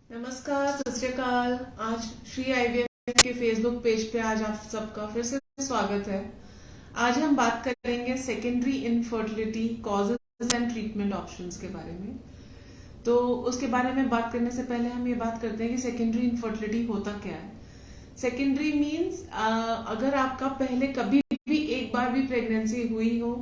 नमस्कार, सत श्री अकाल। आज श्री आईवीएफ के फेसबुक पेज पे आज आप सबका फिर से स्वागत है। आज हम बात करेंगे secondary infertility causes and treatment options के बारे में। तो उसके बारे में बात करने से पहले हम ये बात करते हैं कि सेकेंडरी इनफर्टिलिटी होता क्या है। सेकेंडरी मीन्स अगर आपका पहले कभी भी एक बार भी प्रेगनेंसी हुई हो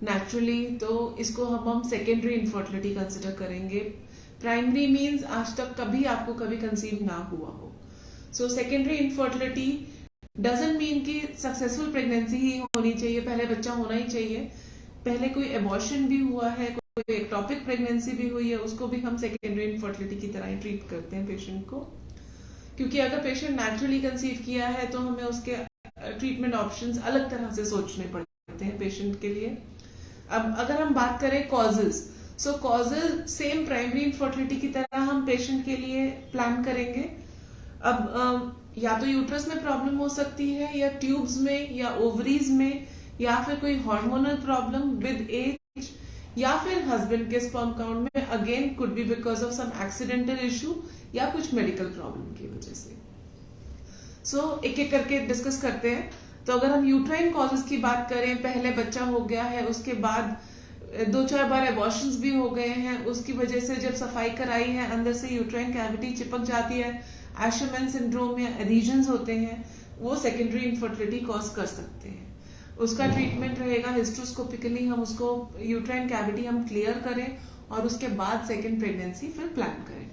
नेचुरली, तो इसको हम सेकेंडरी इनफर्टिलिटी कंसिडर करेंगे। प्राइमरी मीन्स आज तक कभी आपको कभी कंसीव ना हुआ हो। So secondary infertility doesn't mean कि सक्सेसफुल प्रेगनेंसी ही होनी चाहिए, पहले बच्चा होना ही चाहिए। पहले कोई एबॉर्शन भी हुआ है, कोई एक्टोपिक प्रेगनेंसी भी हुई है, उसको भी हम सेकेंडरी इनफर्टिलिटी की तरह ही ट्रीट करते हैं पेशेंट को। क्योंकि अगर पेशेंट नेचुरली कंसीव किया है तो हमें उसके ट्रीटमेंट ऑप्शंस अलग तरह से सोचने पड़ते हैं पेशेंट के लिए। अब अगर हम बात करें कॉजेज, सो कॉजेज सेम प्राइमरी इनफर्टिलिटी की तरह हम पेशेंट के लिए प्लान करेंगे। अब या तो यूट्रस में प्रॉब्लम हो सकती है, या ट्यूब्स में, या ओवरीज में, या फिर कोई हार्मोनल प्रॉब्लम विद एज, या फिर हस्बैंड के स्पर्म काउंट में again could be because of some accidental issue या कुछ मेडिकल प्रॉब्लम की वजह से। सो एक एक करके डिस्कस करते हैं। तो अगर हम यूट्राइन कॉजेज की बात करें, पहले बच्चा हो गया है, उसके बाद 2-4 बार एबॉर्शंस भी हो गए हैं, उसकी वजह से जब सफाई कराई है अंदर से यूट्राइन कैविटी चिपक जाती है, एशरमैन सिंड्रोम या एडिशंस होते हैं, वो सेकेंडरी इनफर्टिलिटी कॉज कर सकते हैं। उसका ट्रीटमेंट रहेगा हिस्ट्रोस्कोपिकली, हम उसको यूट्राइन कैविटी हम क्लियर करें और उसके बाद सेकेंड प्रेगनेंसी फिर प्लान करें।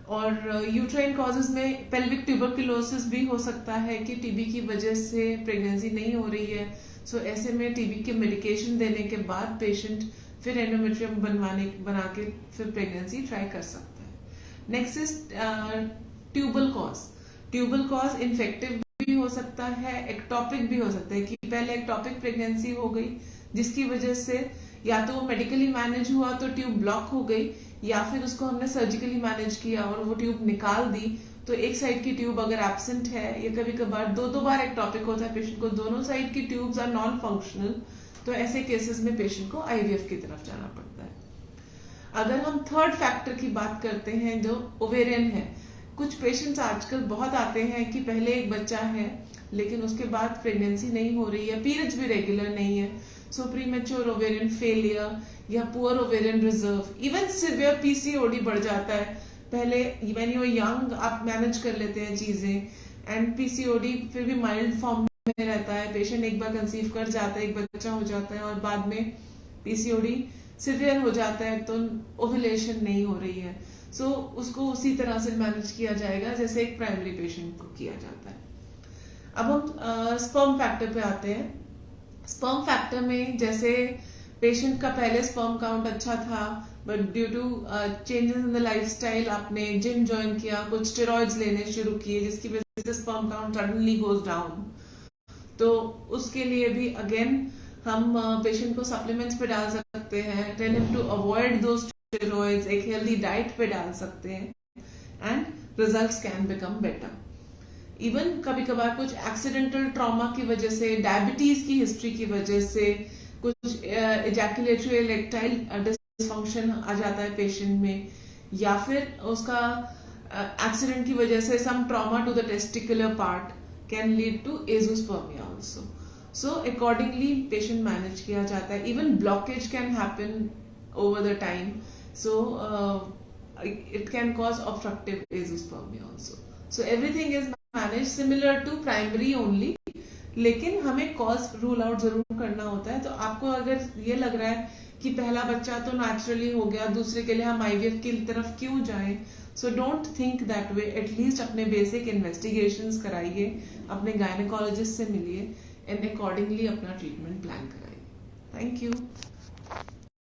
और यूट्राइन कॉजेज में पेल्विक ट्यूबरकुलोसिस भी हो सकता है कि टीबी की वजह से प्रेगनेंसी नहीं हो रही है। सो ऐसे में टीबी के मेडिकेशन देने के बाद पेशेंट फिर एंडोमेट्रियम बना के फिर प्रेगनेंसी ट्राई कर सकता है। Next is tubal cause. Tubal cause infective भी हो सकता है, एक्टोपिक भी हो सकता है कि पहले एक्टोपिक प्रेगनेंसी हो गई जिसकी वजह से या तो वो मेडिकली मैनेज हुआ तो ट्यूब ब्लॉक हो गई, या फिर उसको हमने सर्जिकली मैनेज किया और वो ट्यूब निकाल दी। तो एक साइड की ट्यूब अगर एब्सेंट है, या कभी कभार दो बार एक्टोपिक होता है पेशेंट को, दोनों साइड की ट्यूब्स आर नॉन फंक्शनल, तो ऐसे केसेस में पेशेंट को आईवीएफ की तरफ जाना पड़ता है। अगर हम थर्ड फैक्टर की बात करते हैं जो ओवेरियन है, कुछ पेशेंट्स आजकल बहुत आते हैं कि पहले एक बच्चा है लेकिन उसके बाद प्रेगनेंसी नहीं हो रही है, पीरियड्स भी रेगुलर नहीं है, सो प्रीमेच्योर ओवेरियन फेलियर या poor ovarian reserve, even severe PCOD बढ़ जाता है। पहले व्हेन यू आर यंग आप मैनेज कर लेते हैं चीजें, एंड पीसीओडी फिर भी माइल्ड फॉर्म में रहता है, पेशेंट एक बार कंसीव कर जाता है, एक बच्चा हो जाता है और बाद में पीसीओडी सिवियर हो जाता है तो ओव्यूलेशन नहीं हो रही है। सो उसको उसी तरह से मैनेज किया जाएगा जैसे एक प्राइमरी पेशेंट को किया जाता है। अब हम स्पर्म फैक्टर पे आते हैं। स्पर्म फैक्टर में जैसे पेशेंट का पहले स्पर्म काउंट अच्छा था, but due to changes in the lifestyle आपने जिम ज्वाइन किया, कुछ स्टेरॉइड्स लेने शुरू किए जिसकी वजह से sperm count suddenly goes down, तो उसके लिए भी अगेन हम पेशेंट को सप्लीमेंट्स पे डाल सकते हैं, टेल हिम टू अवॉइड दो स्टेरॉइड्स, एक हेल्दी डाइट पे डाल सकते हैं, and results can become better. Even कभी कभार कुछ एक्सीडेंटल ट्रॉमा की वजह से, डायबिटीज की हिस्ट्री की वजह से, कुछ एजैकुलेटरी इरेक्टाइल डिसफंक्शन आ जाता है पेशेंट में, या फिर उसका एक्सीडेंट की वजह से some trauma to the testicular part can lead to azoospermia also. So accordingly patient manage किया जाता है। Even blockage can happen over the time, so it can cause obstructive azoospermia also. So everything is manage similar to primary only, लेकिन हमें cause rule out जरूर करना होता है। तो आपको अगर ये लग रहा है कि पहला बच्चा तो नेचुरली हो गया, दूसरे के लिए हम आईवीएफ की तरफ क्यों जाएं, so don't think that way. At least अपने बेसिक इन्वेस्टिगेशंस कराइए, अपने गायनेकोलॉजिस्ट से मिलिए, एंड अकॉर्डिंगली अपना ट्रीटमेंट प्लान कराइए। Thank you.